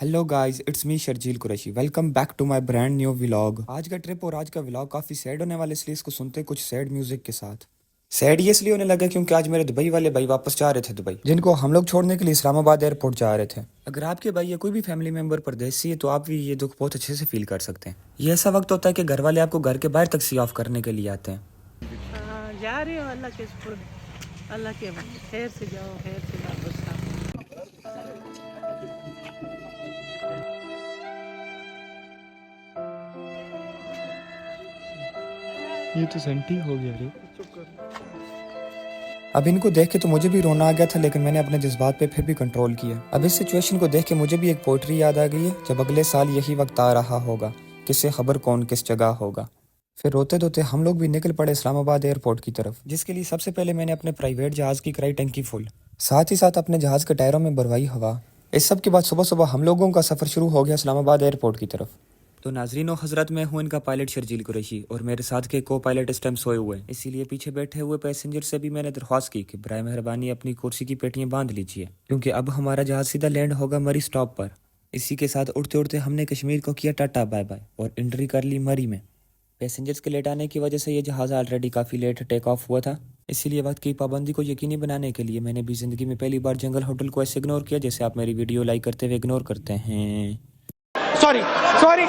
Hello guys, it's me Sharjeel Qureshi. Welcome back to my brand new vlog. आज का trip और आज का व्लॉग काफ़ी सैड होने वाले, इसलिए इसको सुनते हैं कुछ सैड म्यूजिक के साथ। सैड ये इसलिए होने लगा क्योंकि आज मेरे दुबई वाले भाई वापस जा रहे थे दुबई, जिनको हम लोग छोड़ने के लिए इस्लामाबाद एयरपोर्ट जा रहे थे। अगर आपके भाई या कोई भी फैमिली मेंबर परदेसी है तो आप भी ये दुख बहुत अच्छे से फील कर सकते हैं। ये ऐसा वक्त होता है कि घर वाले आपको घर के बाहर तक सी ऑफ करने के लिए आते हैं। जा रही हो अल्लाह के शुक्र, अल्लाह के खैर से जाओ, खैर से वापस आओ। ये तो सेंटी हो गया रे। अब इनको देख के तो मुझे भी रोना आ गया था, लेकिन मैंने अपने जज्बात पे फिर भी कंट्रोल किया। अब इस सिचुएशन को देख के मुझे भी एक पोइट्री याद आ गई है, जब अगले साल यही वक्त आ रहा होगा, किससे खबर कौन किस जगह होगा। फिर रोते धोते हम लोग भी निकल पड़े इस्लामाबाद एयरपोर्ट की तरफ, जिसके लिए सबसे पहले मैंने अपने प्राइवेट जहाज की कराई टंकी फुल, साथ ही साथ अपने जहाज के टायरों में भरवाई हवा। इस सब के बाद सुबह सुबह हम लोगों का सफर शुरू हो गया इस्लामाबाद एयरपोर्ट की तरफ। तो नाजरीन व हजरत, मैं हूं इनका पायलट शर्जील कुरैशी और मेरे साथ के को पायलट इस टाइम सोए हुए हैं, इसीलिए पीछे बैठे हुए पैसेंजर से भी मैंने दरख्वास्त की कि बराए मेहरबानी अपनी कुर्सी की पेटियां बांध लीजिए, क्योंकि अब हमारा जहाज सीधा लैंड होगा मरी स्टॉप पर। इसी के साथ उड़ते उड़ते हमने कश्मीर को किया टाटा बाय बाय और एंट्री कर ली मरी में। पैसेंजर्स के लेट आने की वजह से ये जहाज़ ऑलरेडी काफ़ी लेट टेक ऑफ हुआ था, इसीलिए वक्त की पाबंदी को यकीनी बनाने के लिए मैंने भी ज़िंदगी में पहली बार जंगल होटल को ऐसे इग्नोर किया जैसे आप मेरी वीडियो लाइक करते हुए इग्नोर करते हैं। Sorry sorry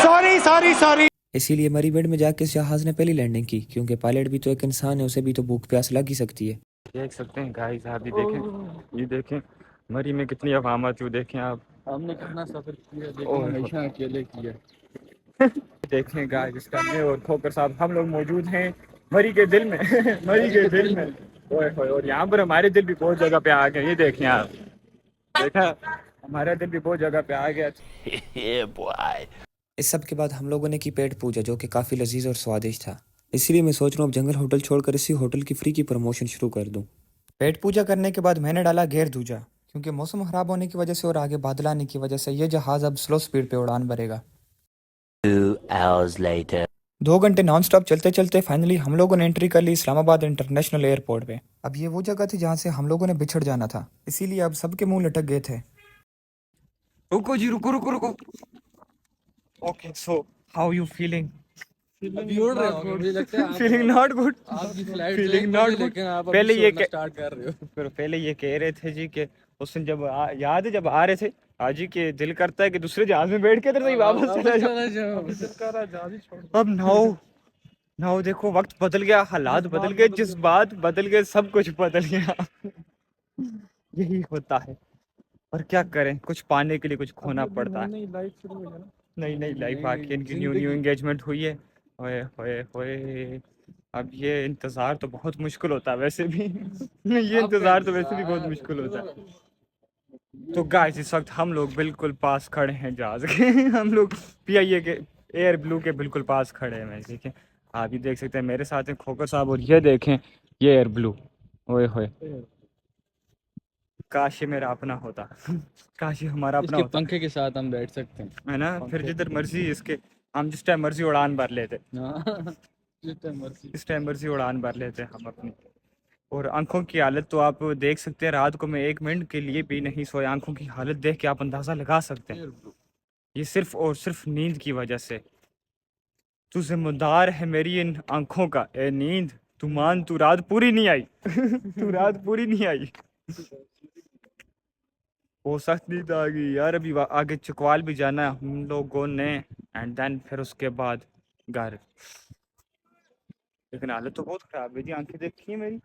sorry sorry sorry. इसीलिए मरी बेड में जाके इस जहाज़ ने पहली लैंडिंग की, क्योंकि पायलट भी तो एक इंसान है, उसे भी तो भूख प्यास लग ही सकती है। देख सकते हैं गाइस, आप भी देखें, ये देखें मरी में कितनी अवामत है, देखें आप। हमने कितना सफर किया लेकिन हमेशा अकेले किया। देखें गाइस, इसका मैं और खोकर साहब हम लोग मौजूद हैं मरी के दिल में मरी के दिल में। ओए होए, और यहाँ पर हमारे दिल भी बहुत जगह पे आ गए। ये देखें आप, देखा हमारा दिल भी बहुत जगह पे आ गया। इस सब के बाद हम लोगों ने की पेट पूजा, जो कि काफ़ी लजीज और स्वादिष्ट था। इसीलिए मैं सोच रहा हूँ अब जंगल होटल छोड़कर इसी होटल की फ्री की प्रमोशन शुरू कर दूँ। पेट पूजा करने के बाद मैंने डाला गेर दूजा, क्योंकि मौसम खराब होने की वजह से और आगे बादल आने की वजह से ये जहाज़ अब स्लो स्पीड पे उड़ान भरेगा। 2 hours later. 2 घंटे नॉन स्टॉप चलते चलते फाइनली हम लोगों ने एंट्री कर ली इस्लामाबाद इंटरनेशनल एयरपोर्ट पे। अब ये वो जगह थी जहाँ से हम लोगों ने बिछड़ जाना था, इसीलिए अब सबके मुंह लटक गए थे। रुको जी, रुको रुको रुको। Okay, so how you feeling? अभी उड़ रहे होंगे मुझे लगता है आप, फीलिंग नॉट गुड। आपकी फ्लाइट फीलिंग लेट नॉट होगी, गुड। लेकिन आप पहले अभी ये सोना स्टार्ट कर रहे हो। फिर पहले ये कह रहे थे जी कि उस दिन जब याद है जब आ रहे थे आज ही के दिल करता है कि दूसरे जहाज में बैठ के इधर से ही वापस चला जाओ। अब नाउ नाउ देखो, वक्त बदल गया, हालात बदल गए, जज्बात बदल गए, सब कुछ बदल गया। यही होता है, और क्या करें, कुछ पाने के लिए कुछ खोना पड़ता है। नई नई लाइफ आके इनकी न्यू न्यू एंगेजमेंट हुई है। होए होए होए, अब ये इंतज़ार तो बहुत मुश्किल होता है वैसे भी। ये इंतज़ार तो वैसे भी बहुत मुश्किल होता है। तो गाइस, इस वक्त हम लोग बिल्कुल पास खड़े हैं जहाज के। हम लोग पीआईए के एयर ब्लू के बिल्कुल पास खड़े हैं। देखें, आप भी देख सकते हैं, मेरे साथ हैं खोकर साहब, और ये देखें ये एयर ब्लू। ओए होए, काश ये मेरा अपना होता। काश ये हमारा अपना इसके होता, पंखे के साथ हम बैठ सकते हैं, है ना? फिर जिधर मर्जी इसके, हम जिस टाइम मर्जी उड़ान भर लेते, हाँ, जितना मर्जी। इस टाइम मर्जी उड़ान भर लेते हम अपनी। और आंखों की हालत तो आप देख सकते हैं, रात को मैं 1 मिनट के लिए भी नहीं सोया। आंखों की हालत देख के आप अंदाज़ा लगा सकते हैं, ये सिर्फ और सिर्फ नींद की वजह से। तू जिम्मेदार है मेरी इन आंखों का, ए नींद तू मान, तू रात पूरी नहीं आई। तू रात पूरी नहीं आई। वो सख्त नींद आ गई यार। अभी आगे चकवाल भी जाना है हम लोगों ने, एंड देन फिर उसके बाद घर। लेकिन हालत तो बहुत खराब है जी, आंखें देखी है मेरी,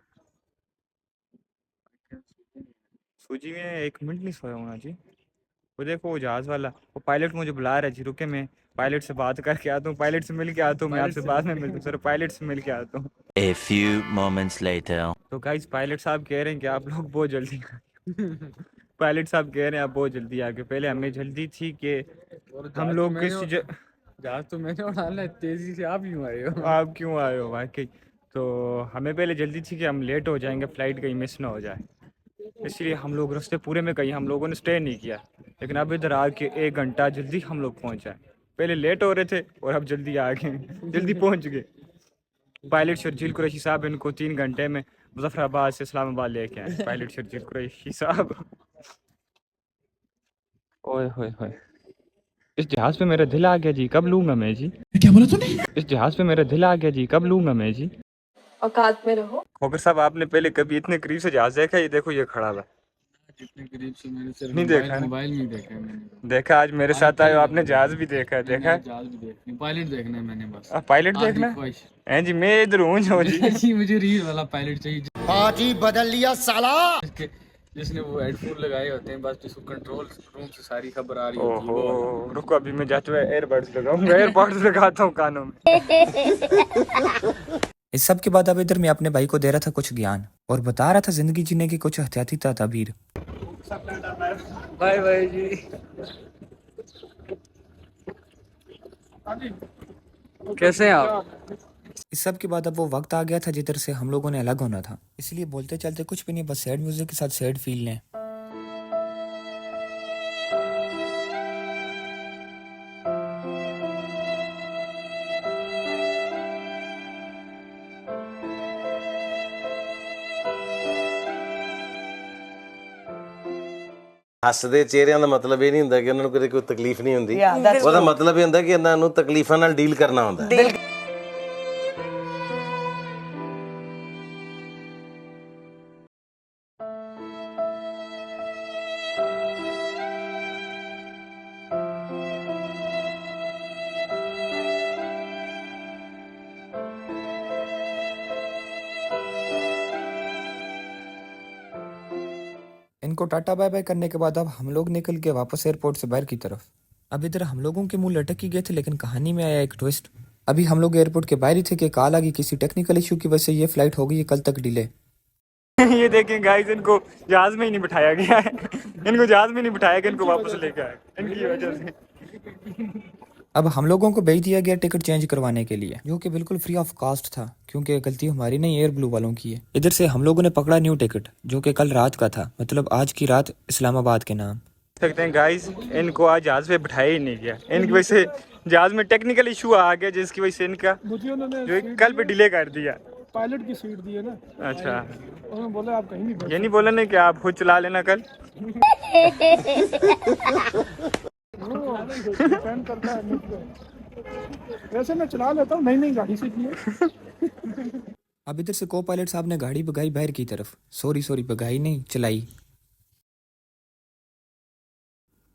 सूजी में 1 मिनट नहीं सोया हूँ ना जी। वो देखो वो जहाज वाला, वो पायलट मुझे बुला रहा है जी, रुके मैं पायलट से बात करके आता हूँ, पायलट से मिल के आता हूँ, मैं आपसे बाद में मिलता हूँ सर, पायलट से मिल के आता हूँ। A few moments later. तो गाइस, पायलट साहब कह रहे हैं कि आप लोग बहुत जल्दी पायलट साहब कह रहे हैं आप बहुत जल्दी आ गए। पहले हमें जल्दी थी कि हम लोग किसी जहाज तो मैंने उड़ाना है, तेजी से आप क्यों आए हो? आप क्यों आए हो वाकई? तो हमें पहले जल्दी थी कि हम लेट हो जाएंगे, फ्लाइट कहीं मिस ना हो जाए, इसलिए हम लोग रास्ते पूरे में कहीं हम लोगों ने स्टे नहीं किया। लेकिन अब इधर आके 1 घंटा जल्दी हम लोग पहुंच जाए। पहले लेट हो रहे थे और अब जल्दी आ गए, जल्दी पहुंच गए। पायलट शर्जील कुरैशी साहब इनको 3 घंटे में मुजफ्फराबाद से इस्लामाबाद लेके आए। पायलट शर्जील कुरैशी साहब ओए होए होए, इस जहाज पे मेरा दिल आ गया जी, कब लूंगा मैं जी? क्या बोला तूने? इस जहाज पे मेरा दिल आ गया जी, कब लूंगा मैं जी? औकात में रहो। खोकर साहब, आपने पहले कभी इतने करीब से जहाज देखा? ये देखो, ये खड़ा हुआ। जितने करीब से मैंने सिर्फ नहीं मोबाइल देखा ना? मोबाइल में ही देखा है मैंने। देखा, आज मेरे साथ आए हो, आपने जहाज भी देखा है? देखा है? जहाज भी देखनी, पायलट देखना है मैंने बस। पायलट आखिरी देखना है? ख्वाहिश। हैं जी, मैं इधर हूँ जो जी। जी मुझे रील वाला पायलट चाहिए आज ही बदल लिया साला। जिसने वो हेडफोन लगाए होते हैं, बस जिसको कंट्रोल रूम से सारी खबर आ रही होती है। ओहो, रुको, अभी मैं जाते हुए एयरबड्स लगाऊंगा, एयरबड्स लगाता हूँ कानों में। इस सब के बाद अब इधर मैं अपने भाई को दे रहा था कुछ ज्ञान और बता रहा था जिंदगी जीने की कुछ एहतियाती तदाबीर। बाय बाय जी। कैसे हैं आप? इस सब के बाद अब वो वक्त आ गया था जिधर से हम लोगों ने अलग होना था, इसलिए बोलते चलते कुछ भी नहीं, बस सैड म्यूजिक के साथ सैड फील लें। ਹੱਸਦੇ ਚਿਹਰਿਆਂ ਦਾ ਮਤਲਬ ਇਹ ਨਹੀਂ ਹੁੰਦਾ ਕਿ ਉਹਨਾਂ ਨੂੰ ਕਦੇ ਕੋਈ ਤਕਲੀਫ ਨਹੀਂ ਹੁੰਦੀ। ਉਹਦਾ ਮਤਲਬ ਇਹ ਹੁੰਦਾ ਕਿ ਇਹਨਾਂ ਨੂੰ ਤਕਲੀਫਾਂ ਨਾਲ ਡੀਲ ਕਰਨਾ ਹੁੰਦਾ ਹੈ। इनको टाटा बाय बाय करने के बाद अब हम लोग निकल के वापस एयरपोर्ट से बाहर की तरफ। अब इधर हम लोगों के मुंह लटक ही गए थे, लेकिन कहानी में आया एक ट्विस्ट। अभी हम लोग एयरपोर्ट के बाहर ही थे कि कॉल आ गई किसी टेक्निकल इशू की वजह से ये फ्लाइट हो गई है कल तक डिले। ये देखें गाइस, इनको जहाज में ही नहीं बिठाया गया है। इनको जहाज में नहीं बिठाया गया, इनको वापस लेकर आए इनकी वजह से। अब हम लोगों को भेज दिया गया टिकट चेंज करवाने के लिए, जो कि बिल्कुल फ्री ऑफ कॉस्ट था, क्योंकि गलती हमारी नहीं एयर ब्लू वालों की है। इधर से हम लोगों ने पकड़ा न्यू टिकट, जो कि कल रात का था, मतलब आज की रात इस्लामाबाद के नाम। सकते हैं गाइस, इनको आज जहाज पे बिठाया ही नहीं गया। इनकी वजह से जहाज में टेक्निकल इशू आ गया, जिसकी वजह से इनका जो कल पे डिले कर दिया। पायलट की सीट दी है ना। अच्छा, उन्होंने बोला आप कहीं नहीं ये नहीं बोला ना कि आप खुद चला लेना कल। डिपेंड करता है मुझ पे। वैसे मैं चला लेता हूँ, नई नई गाड़ी सीखी है। अब इधर से को पायलट साहब ने गाड़ी भगाई बाहर की तरफ। सॉरी भगाई नहीं, चलाई।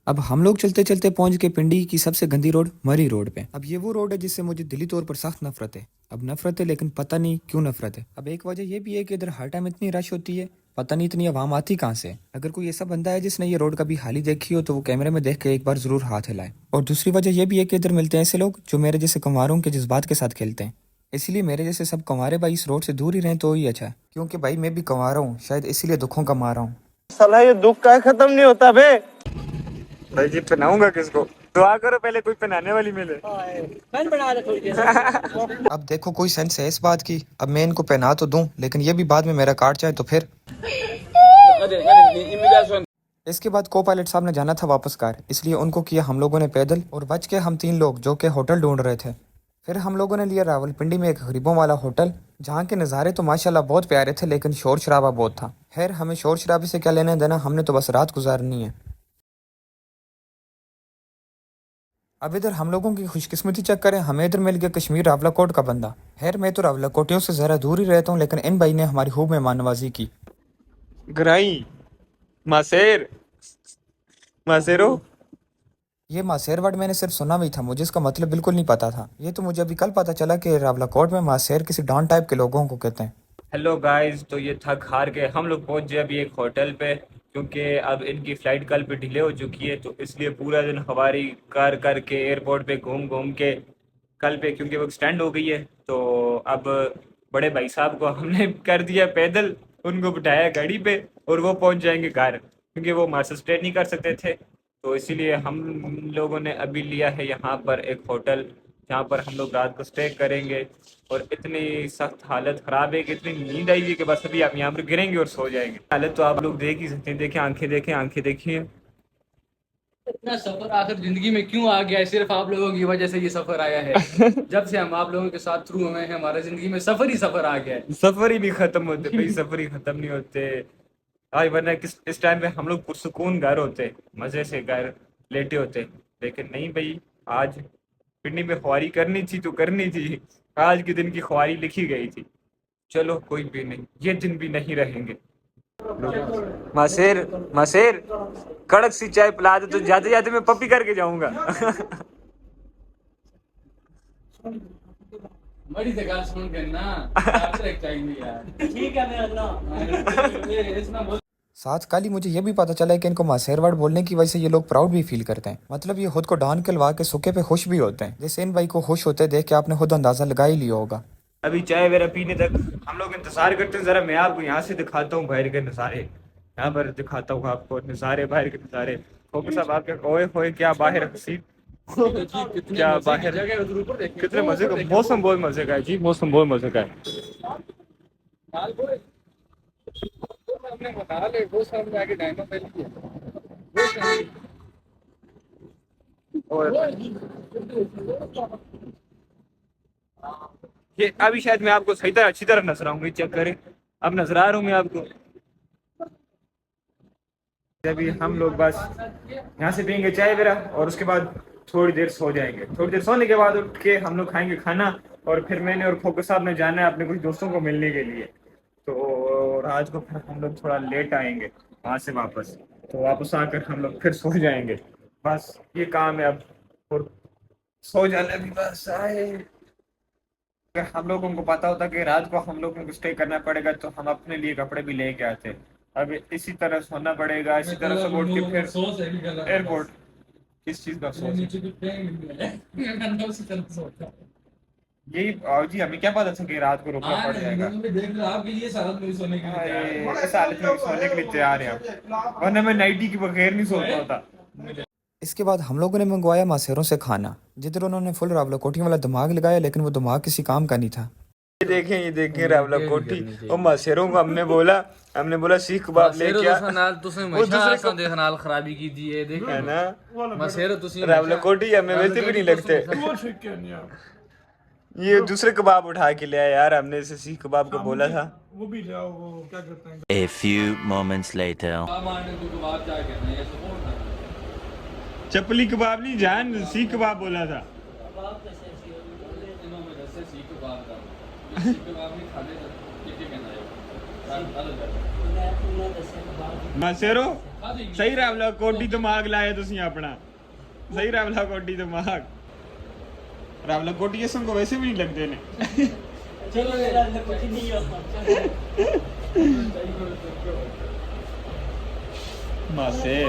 अब हम लोग चलते चलते पहुंच गए पिंडी की सबसे गंदी रोड, मरी रोड पे। अब ये वो रोड है जिससे मुझे दिली तौर पर सख्त नफरत है। अब नफरत है, लेकिन पता नहीं क्यों नफरत है। अब एक वजह ये भी है कि इधर हर टाइम इतनी रश होती है, पता नहीं इतनी आवाम आती कहाँ से। अगर कोई ऐसा बंदा है जिसने ये रोड कभी हाल ही देखी हो तो वो कैमरे में देख के एक बार जरूर हाथ हिलाए। और दूसरी वजह ये भी है कि इधर मिलते हैं ऐसे लोग जो मेरे जैसे कंवारों के जज्बात के साथ खेलते हैं। इसलिए मेरे जैसे सब कंवारे भाई इस रोड से दूर ही रहें तो ही अच्छा है, क्योंकि भाई मैं भी कंवारा हूँ, शायद इसीलिए दुखों का मारा हूँ। साला ये दुख का खत्म नहीं होता बे। भाई जी, पहनाऊंगा किसको? दुआ करो पहले कोई पहनाने वाली मिले। अब देखो कोई सेंस है इस बात की। अब मैं इनको पहना तो दूं, लेकिन ये भी बाद में मेरा कार्ड चाहे तो फिर। इसके बाद को पायलट साहब ने जाना था वापस घर, इसलिए उनको किया हम लोगों ने पैदल, और बच के हम 3 लोग जो कि होटल ढूंढ रहे थे। फिर हम लोगों ने लिया रावलपिंडी में एक गरीबों वाला होटल, जहाँ के नज़ारे तो माशाल्लाह बहुत प्यारे थे, लेकिन शोर शराबा बहुत था। खैर, हमें शोर शराबे से क्या लेना देना, हमने तो बस रात गुजारनी है। अब इधर हम लोगों की खुशकिस्मती चेक करें, हमें इधर मिल गया कश्मीर रावलाकोट का बंदा। खैर, मैं तो रावलाकोटियों से ज़रा दूर ही रहता हूँ, लेकिन इन भाई ने हमारी खूब मेहमान नवाजी की। ग्राई मासेर मासेरो, ये मासेर वर्ड मैंने सिर्फ सुना भी था, मुझे इसका मतलब बिल्कुल नहीं पता था। ये तो मुझे अभी कल पता चला कि रावलाकोट में मासेर किसी डॉन टाइप के लोगों को कहते हैं। हेलो गाइस, तो ये थक हार के हम लोग पहुंच गए अभी एक होटल पे, क्योंकि अब इनकी फ़्लाइट कल पे डिले हो चुकी है, तो इसलिए पूरा दिन सवारी कर कर के एयरपोर्ट पे घूम घूम के कल पे, क्योंकि वो एक्सटेंड हो गई है, तो अब बड़े भाई साहब को हमने कर दिया पैदल, उनको बिठाया गाड़ी पे और वो पहुंच जाएंगे घर, क्योंकि वो हमारे साथ स्टे नहीं कर सकते थे। तो इसीलिए हम लोगों ने अभी लिया है यहाँ पर एक होटल, जहाँ पर हम लोग रात को स्टे करेंगे। और इतनी सख्त हालत ख़राब है कि इतनी नींद आई है कि बस अभी आप यहाँ पर गिरेंगे और सो जाएंगे। हालत तो आप लोग देख ही सकते हैं, देखें आंखें देखिए। इतना सफर आखिर जिंदगी में क्यों आ गया है? सिर्फ आप लोगों की वजह से ये सफर आया है। जब से हम आप लोगों के साथ थ्रू हुए हैं, हमारे जिंदगी में सफर ही सफर आ गया है। सफ़र ही नहीं ख़त्म होते भाई, सफ़र ही ख़त्म नहीं होते आज, वरना इस टाइम पे हम लोग पुरसुकून घर होते, मज़े से घर, लेटे होते, लेकिन नहीं भाई, आज पिंडी में ख्वारी करनी थी तो करनी थी, आज के दिन की ख्वारी लिखी गई थी। चलो कोई भी नहीं, ये दिन भी नहीं रहेंगे। मासेर मासेर कड़क सी चाय पिला दे तो जाते जाते मैं पप्पी करके जाऊंगा। बड़ी से गाल सुन के ना चाहिए यार। ठीक है मैं अल्लाह साथ काली मुझे ये भी पता चला है कि इनको मासेर वर्ड बोलने की वजह से ये लोग प्राउड भी फील करते हैं। मतलब ये खुद को डान के लवा के सूखे पे खुश भी होते हैं। जैसे इन भाई को खुश होते देख के आपने खुद अंदाजा लगा ही लिया होगा। अभी चाय वगैरह पीने तक हम लोग इंतजार करते हैं। जरा मैं आपको यहाँ से दिखाता हूँ बाहर के नज़ारे, यहाँ पर दिखाता हूँ आपको नज़ारे, बाहर के नज़ारे। फोकस साहब आपके ओए होए क्या बाहर हसीन, क्या बाहर, कितने मजे का मौसम, बहुत मजे का है जी, मौसम बहुत मजे का है। हमने बता ले वो सामने आके डायनो पे ये अभी शायद मैं आपको सही तरह अच्छी तरह नजर आऊंगी, चेक करें, अब नजर आ रहा हूँ मैं आपको। अभी हम लोग बस यहाँ से पियेंगे चाय वगैरह और उसके बाद थोड़ी देर सो जाएंगे। थोड़ी देर सोने के बाद उठ के हम लोग खाएंगे खाना, और फिर मैंने और फोकस साहब ने जाना है अपने कुछ दोस्तों को मिलने के लिए। तो रात को फिर हम लोग थोड़ा लेट आएंगे वहाँ से वापस, तो वापस आकर हम लोग फिर सो जाएंगे। बस ये काम है अब, और सो जाने भी बस आए। अगर हम लोगों को पता होता कि रात को हम लोगों को स्टे करना पड़ेगा तो हम अपने लिए कपड़े भी लेके आते। अब इसी तरह सोना पड़ेगा, इसी तरह से उठ के फिर एयरपोर्ट। किस चीज़ का सोच? यही जी, हमें क्या पता था कि रात को रुकना पड़ जाएगा। इस हालत में सोने के लिए तैयार है, वरना मैं नाइटी के बगैर नहीं सोता होता। इसके बाद हम लोगों ने मंगवाया मासेरों से खाना, जिधर उन्होंने फुल रावलाकोटी वाला दिमाग लगाया, लेकिन वो दिमाग किसी काम का नहीं था। ये देखें रावलाकोटी और मासेरों को हमने बोला सीख कबाब लेके आ। खराबी की दी है देख है ना, मसेरो रावलाकोटी हमें वैसे भी नहीं लगते। ये दूसरे कबाब उठा के ले आया यार, हमने इसे सीख कबाब को बोला था। वो भी ले आओ, वो क्या करते हैं। A few moments later. Chapli कबाब नहीं जान, सीख कबाब बोला था। मासेरो सही रावलाकोटी दिमाग लाया तुसी अपना, सही रावलाकोटी दिमाग। रावलाकोटी ये को वैसे भी नहीं लगते ने। मासेर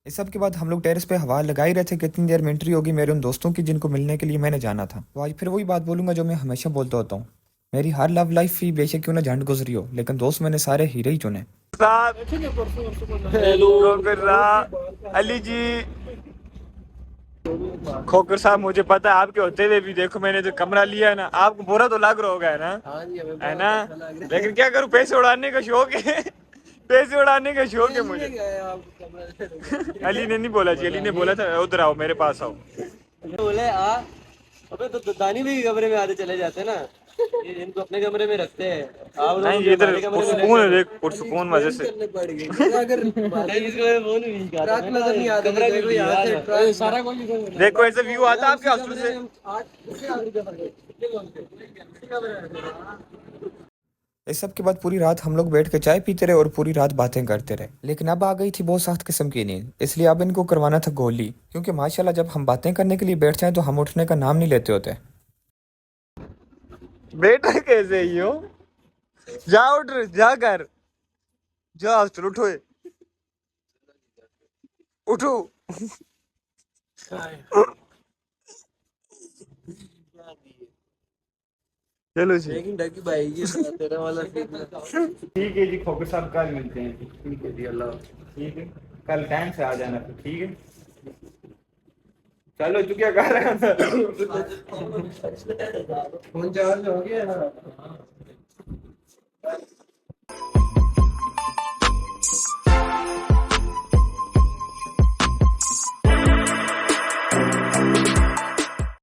इस सब के बाद हम लोग टेरेस पे हवा लगा ही रहे थे। कितनी देर में एंट्री होगी मेरे उन दोस्तों की जिनको मिलने के लिए मैंने जाना था। तो आज फिर वही बात बोलूंगा जो मैं हमेशा बोलता होता हूँ, मेरी हर लव लाइफ ही बेशक क्यों ना झंड गुजरी हो, लेकिन दोस्त मैंने सारे हीरे ही चुने। अली जी, खोकर साहब, मुझे पता है आपके होते हुए भी देखो मैंने जो कमरा लिया है ना, आपको बुरा तो लग रहा होगा है ना, है ना, लेकिन क्या करूँ, पैसे उड़ाने का शौक है। पैसे उड़ाने का शौक है मुझे। अली ने नहीं बोला जी, अली ने बोला था उधर आओ, मेरे पास आओ। बोले आ, अबे तो दानी भी कमरे में आधे चले जाते ना, ये इनको अपने कमरे में रखते हैं। आप नहीं, ये इधर सुकून है, देख पुरसुकून मजे से। अगर इसको फोन भी रात में नजर नहीं आता, कमरा भी कोई आता है सारा कोई देखो ऐसे व्यू आता है आपके हॉस्टल से। इस सब के बाद पूरी रात हम लोग बैठ के चाय पीते रहे और पूरी रात बातें करते रहे। लेकिन अब आ गई थी बहुत सख्त किस्म की नींद, इसलिए अब इनको करवाना था गोली, क्योंकि माशाल्लाह जब हम बातें करने के लिए बैठ जाएं तो हम उठने का नाम नहीं लेते होते। बेटा कैसे ही हो, जा उठ, जा कर, जा हॉस्टल, उठो, उठो। चलो जी, तेरा वाला ठीक है जी। खोकर साहब कल मिलते हैं। ठीक है जी, अल्लाह। ठीक है, कल टाइम से आ जाना फिर, ठीक है। चलो तू क्या कर रहा है? फोन चार्ज हो गया।